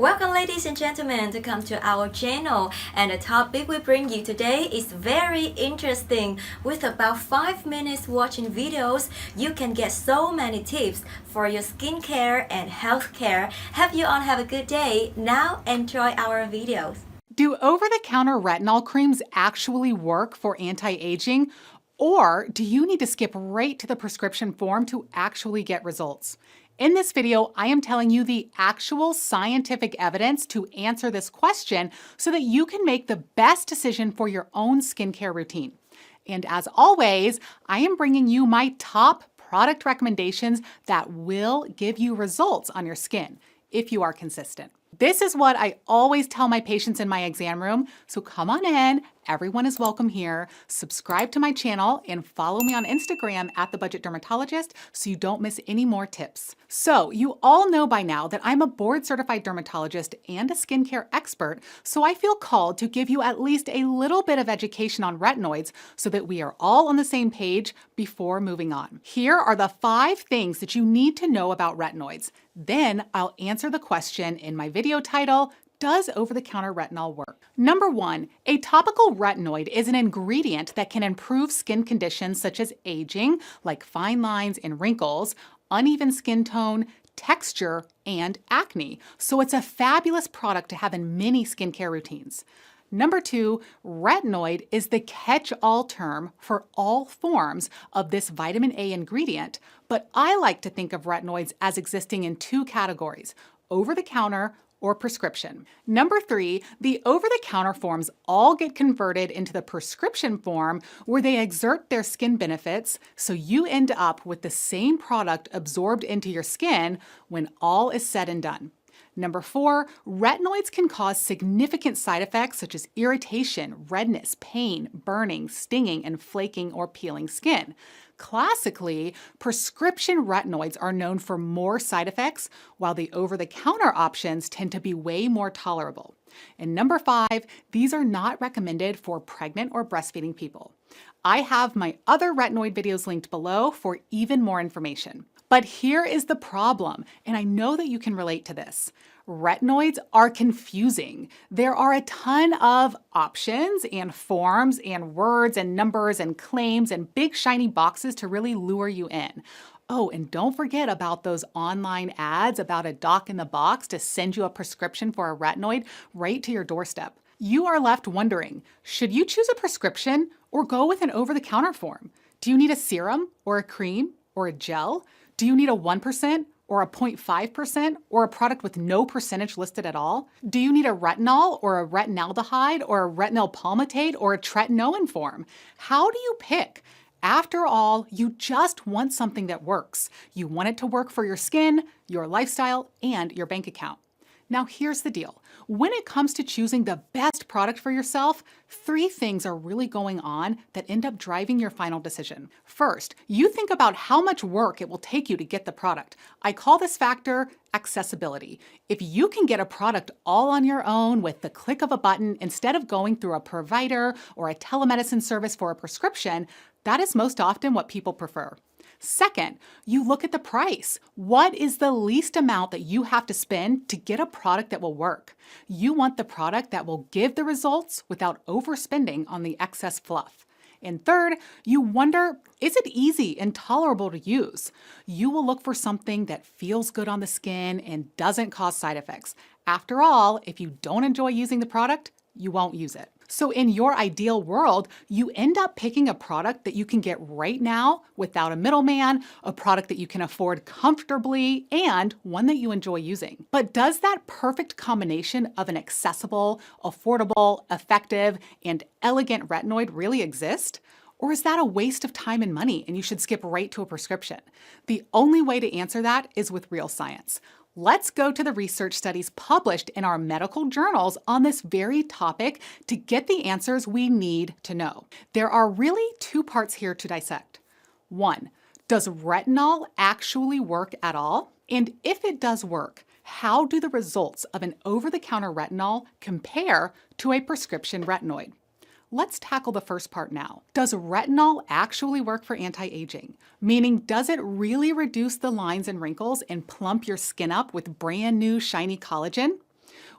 Welcome ladies and gentlemen to come to our channel, and the topic we bring you today is very interesting. With about 5 minutes watching videos, you can get so many tips for your skincare and healthcare. Hope you all have a good day. Now enjoy our videos. Do over-the-counter retinol creams actually work for anti-aging? Or do you need to skip right to the prescription form to actually get results? In this video, I am telling you the actual scientific evidence to answer this question so that you can make the best decision for your own skincare routine. And as always, I am bringing you my top product recommendations that will give you results on your skin if you are consistent. This is what I always tell my patients in my exam room, so come on in. Everyone is welcome here. Subscribe to my channel and follow me on Instagram at The Budget Dermatologist so you don't miss any more tips. So you all know by now that I'm a board-certified dermatologist and a skincare expert, so I feel called to give you at least a little bit of education on retinoids so that we are all on the same page before moving on. Here are the 5 things that you need to know about retinoids. Then I'll answer the question in my video title, does over-the-counter retinol work? Number 1, a topical retinoid is an ingredient that can improve skin conditions such as aging, like fine lines and wrinkles, uneven skin tone, texture, and acne. So it's a fabulous product to have in many skincare routines. Number 2, retinoid is the catch-all term for all forms of this vitamin A ingredient, but I like to think of retinoids as existing in 2 categories, over-the-counter or prescription. Number 3, the over-the-counter forms all get converted into the prescription form where they exert their skin benefits, so you end up with the same product absorbed into your skin when all is said and done. Number 4, retinoids can cause significant side effects such as irritation, redness, pain, burning, stinging, and flaking or peeling skin. Classically, prescription retinoids are known for more side effects, while the over-the-counter options tend to be way more tolerable. And number 5, these are not recommended for pregnant or breastfeeding people. I have my other retinoid videos linked below for even more information. But here is the problem, and I know that you can relate to this. Retinoids are confusing. There are a ton of options and forms and words and numbers and claims and big shiny boxes to really lure you in. Oh, and don't forget about those online ads about a doc in the box to send you a prescription for a retinoid right to your doorstep. You are left wondering, should you choose a prescription or go with an over-the-counter form? Do you need a serum or a cream or a gel? Do you need a 1% or a 0.5% or a product with no percentage listed at all? Do you need a retinol or a retinaldehyde or a retinol palmitate or a tretinoin form? How do you pick? After all, you just want something that works. You want it to work for your skin, your lifestyle, and your bank account. Now here's the deal. When it comes to choosing the best product for yourself, 3 things are really going on that end up driving your final decision. First, you think about how much work it will take you to get the product. I call this factor accessibility. If you can get a product all on your own with the click of a button instead of going through a provider or a telemedicine service for a prescription, that is most often what people prefer. Second, you look at the price. What is the least amount that you have to spend to get a product that will work? You want the product that will give the results without overspending on the excess fluff. And third, you wonder, is it easy and tolerable to use? You will look for something that feels good on the skin and doesn't cause side effects. After all, if you don't enjoy using the product, you won't use it. So in your ideal world, you end up picking a product that you can get right now without a middleman, a product that you can afford comfortably, and one that you enjoy using. But does that perfect combination of an accessible, affordable, effective, and elegant retinoid really exist? Or is that a waste of time and money and you should skip right to a prescription? The only way to answer that is with real science. Let's go to the research studies published in our medical journals on this very topic to get the answers we need to know. There are really 2 parts here to dissect. 1, does retinol actually work at all? And if it does work, how do the results of an over-the-counter retinol compare to a prescription retinoid? Let's tackle the first part now. Does retinol actually work for anti-aging? Meaning, does it really reduce the lines and wrinkles and plump your skin up with brand new shiny collagen?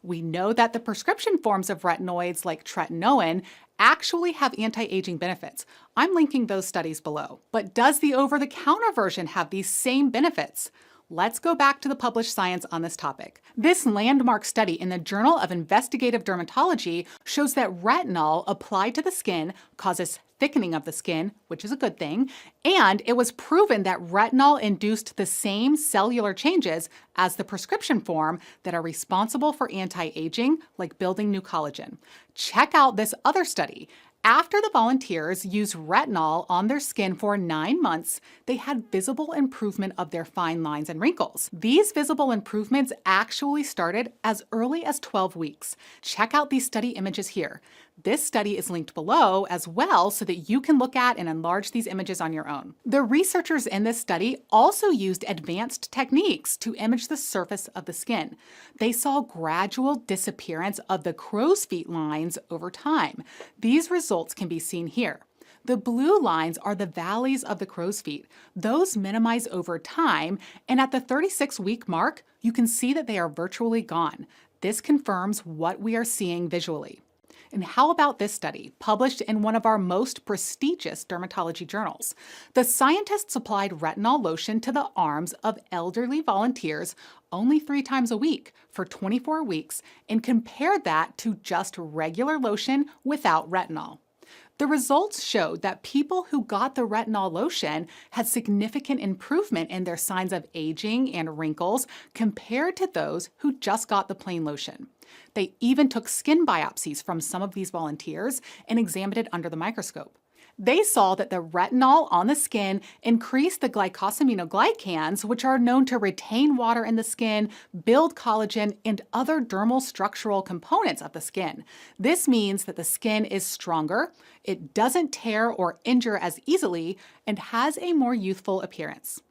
We know that the prescription forms of retinoids like tretinoin actually have anti-aging benefits. I'm linking those studies below. But does the over-the-counter version have these same benefits? Let's go back to the published science on this topic. This landmark study in the Journal of Investigative Dermatology shows that retinol applied to the skin causes thickening of the skin, which is a good thing, and it was proven that retinol induced the same cellular changes as the prescription form that are responsible for anti-aging, like building new collagen. Check out this other study. After the volunteers used retinol on their skin for 9 months, they had visible improvement of their fine lines and wrinkles. These visible improvements actually started as early as 12 weeks. Check out these study images here. This study is linked below as well so that you can look at and enlarge these images on your own. The researchers in this study also used advanced techniques to image the surface of the skin. They saw gradual disappearance of the crow's feet lines over time. These results can be seen here. The blue lines are the valleys of the crow's feet. Those minimize over time, and at the 36-week mark, you can see that they are virtually gone. This confirms what we are seeing visually. And how about this study, published in one of our most prestigious dermatology journals? The scientists applied retinol lotion to the arms of elderly volunteers only 3 times a week for 24 weeks and compared that to just regular lotion without retinol. The results showed that people who got the retinol lotion had significant improvement in their signs of aging and wrinkles compared to those who just got the plain lotion. They even took skin biopsies from some of these volunteers and examined it under the microscope. They saw that the retinol on the skin increased the glycosaminoglycans, which are known to retain water in the skin, build collagen, and other dermal structural components of the skin. This means that the skin is stronger, it doesn't tear or injure as easily, and has a more youthful appearance.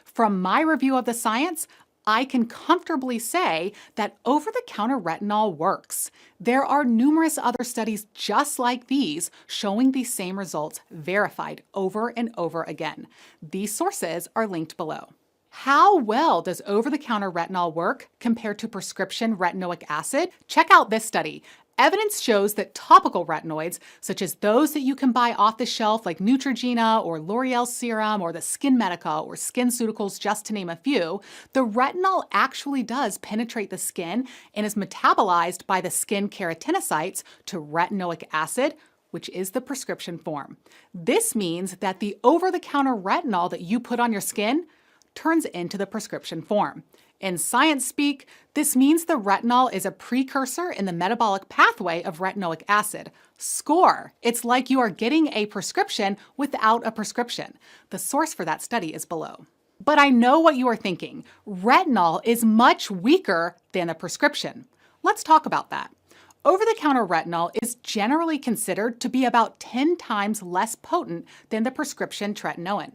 From my review of the science, I can comfortably say that over-the-counter retinol works. There are numerous other studies just like these showing these same results verified over and over again. These sources are linked below. How well does over-the-counter retinol work compared to prescription retinoic acid? Check out this study. Evidence shows that topical retinoids, such as those that you can buy off the shelf like Neutrogena or L'Oreal Serum or the Skin Medica or SkinCeuticals, just to name a few, the retinol actually does penetrate the skin and is metabolized by the skin keratinocytes to retinoic acid, which is the prescription form. This means that the over-the-counter retinol that you put on your skin turns into the prescription form. In science speak, this means the retinol is a precursor in the metabolic pathway of retinoic acid. Score! It's like you are getting a prescription without a prescription. The source for that study is below. But I know what you are thinking. Retinol is much weaker than the prescription. Let's talk about that. Over-the-counter retinol is generally considered to be about 10 times less potent than the prescription tretinoin.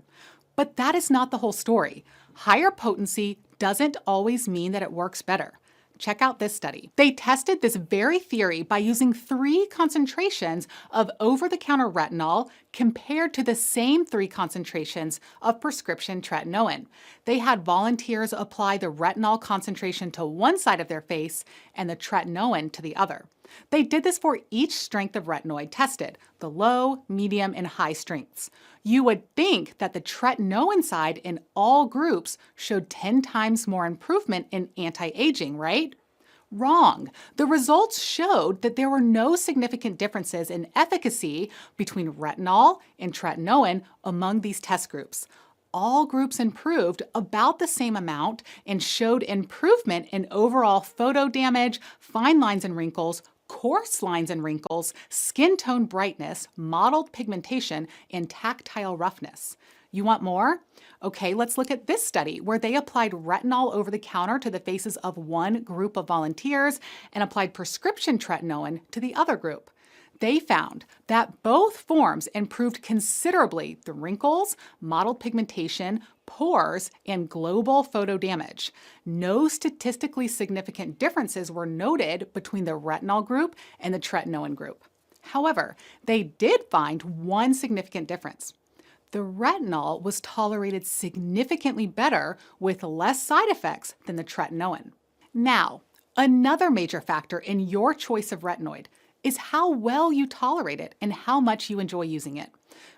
But that is not the whole story. Higher potency doesn't always mean that it works better. Check out this study. They tested this very theory by using 3 concentrations of over-the-counter retinol compared to the same 3 concentrations of prescription tretinoin. They had volunteers apply the retinol concentration to one side of their face and the tretinoin to the other. They did this for each strength of retinoid tested, the low, medium, and high strengths. You would think that the tretinoin side in all groups showed 10 times more improvement in anti-aging, right? Wrong. The results showed that there were no significant differences in efficacy between retinol and tretinoin among these test groups. All groups improved about the same amount and showed improvement in overall photo damage, fine lines and wrinkles, coarse lines and wrinkles, skin tone brightness, mottled pigmentation, and tactile roughness. You want more? Okay, let's look at this study where they applied retinol over the counter to the faces of one group of volunteers and applied prescription tretinoin to the other group. They found that both forms improved considerably the wrinkles, mottled pigmentation, pores, and global photo damage. No statistically significant differences were noted between the retinol group and the tretinoin group. However, they did find one significant difference. The retinol was tolerated significantly better with less side effects than the tretinoin. Now, Another major factor in your choice of retinoid is how well you tolerate it and how much you enjoy using it.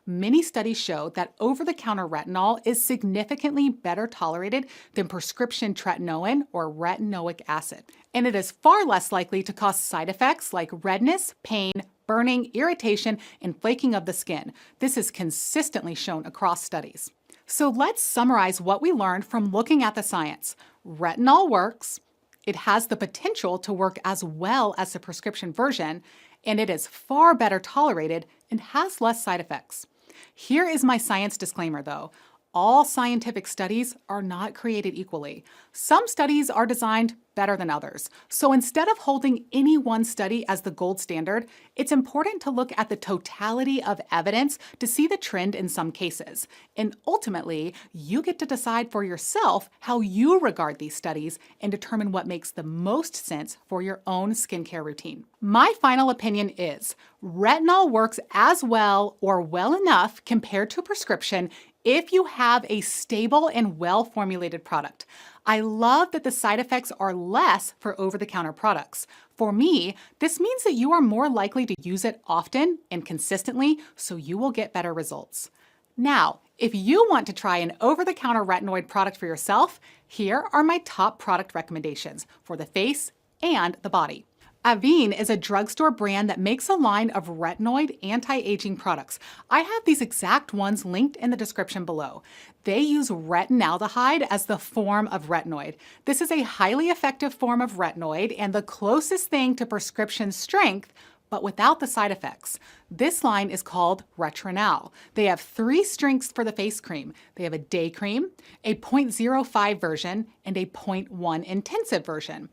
Many studies show that over-the-counter retinol is significantly better tolerated than prescription tretinoin or retinoic acid, and it is far less likely to cause side effects like redness, pain, burning, irritation, and flaking of the skin. This is consistently shown across studies. So let's summarize what we learned from looking at the science. Retinol works. It has the potential to work as well as the prescription version, and it is far better tolerated and has less side effects. Here is my science disclaimer though. All scientific studies are not created equally. Some studies are designed better than others. So instead of holding any one study as the gold standard, it's important to look at the totality of evidence to see the trend in some cases. And ultimately, you get to decide for yourself how you regard these studies and determine what makes the most sense for your own skincare routine. My final opinion is retinol works as well or well enough compared to prescription if you have a stable and well-formulated product. I love that the side effects are less for over-the-counter products. For me, this means that you are more likely to use it often and consistently, so you will get better results. Now, if you want to try an over-the-counter retinoid product for yourself, here are my top product recommendations for the face and the body. Avene is a drugstore brand that makes a line of retinoid anti-aging products. I have these exact ones linked in the description below. They use retinaldehyde as the form of retinoid. This is a highly effective form of retinoid and the closest thing to prescription strength, but without the side effects. This line is called Retinol. They have 3 strengths for the face cream. They have a day cream, a 0.05 version, and a 0.1 intensive version.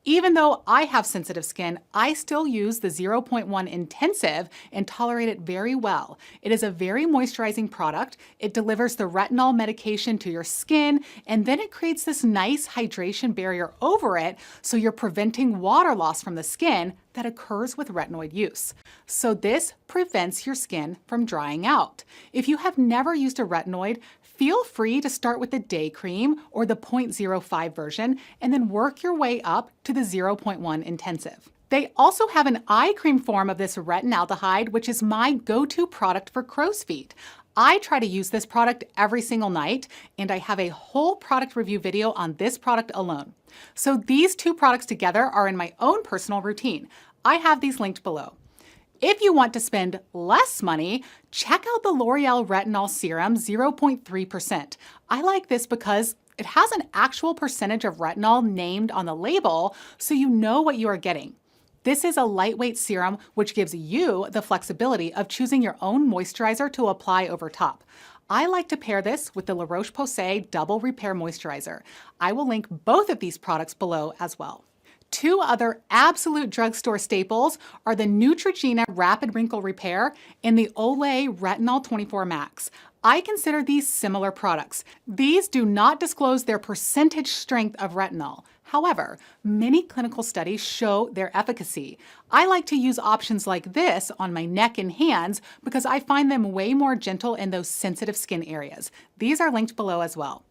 Even though I have sensitive skin, I still use the 0.1 intensive and tolerate it very well. It is a very moisturizing product. It delivers the retinol medication to your skin, and then it creates this nice hydration barrier over it, so you're preventing water loss from the skin that occurs with retinoid use. So this prevents your skin from drying out. If you have never used a retinoid, feel free to start with the day cream or the 0.05 version and then work your way up to the 0.1 intensive. They also have an eye cream form of this retinaldehyde, which is my go-to product for crow's feet. I try to use this product every single night, and I have a whole product review video on this product alone. So these 2 products together are in my own personal routine. I have these linked below. If you want to spend less money, check out the L'Oreal Retinol Serum 0.3%. I like this because it has an actual percentage of retinol named on the label, so you know what you are getting. This is a lightweight serum which gives you the flexibility of choosing your own moisturizer to apply over top. I like to pair this with the La Roche-Posay Double Repair Moisturizer. I will link both of these products below as well. 2 other absolute drugstore staples are the Neutrogena Rapid Wrinkle Repair and the Olay Retinol 24 Max. I consider these similar products. These do not disclose their percentage strength of retinol. However, many clinical studies show their efficacy. I like to use options like this on my neck and hands because I find them way more gentle in those sensitive skin areas. These are linked below as well.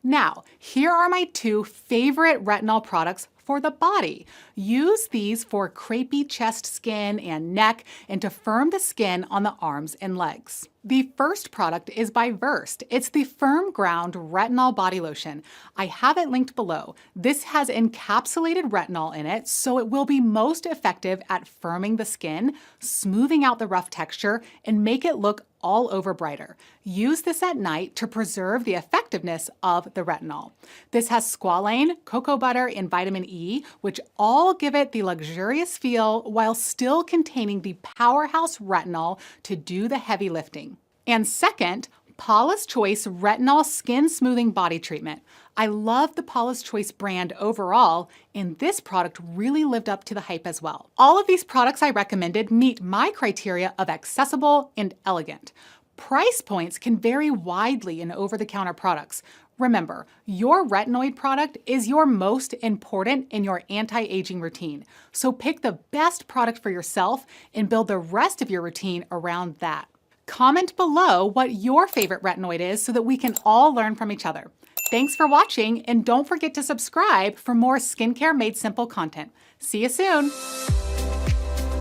Now, here are my 2 favorite retinol products for the body. Use these for crepey chest skin and neck and to firm the skin on the arms and legs. The first product is by Versed. It's the Firm Ground Retinol Body Lotion. I have it linked below. This has encapsulated retinol in it, so it will be most effective at firming the skin, smoothing out the rough texture, and make it look all over brighter. Use this at night to preserve the effectiveness of the retinol. This has squalane, cocoa butter, and vitamin E, which all give it the luxurious feel while still containing the powerhouse retinol to do the heavy lifting. And second, Paula's Choice Retinol Skin Smoothing Body Treatment. I love the Paula's Choice brand overall, and this product really lived up to the hype as well. All of these products I recommended meet my criteria of accessible and elegant. Price points can vary widely in over-the-counter products. Remember, your retinoid product is your most important in your anti-aging routine. So pick the best product for yourself and build the rest of your routine around that. Comment below what your favorite retinoid is so that we can all learn from each other. Thanks for watching, and don't forget to subscribe for more skincare made simple content. See you soon.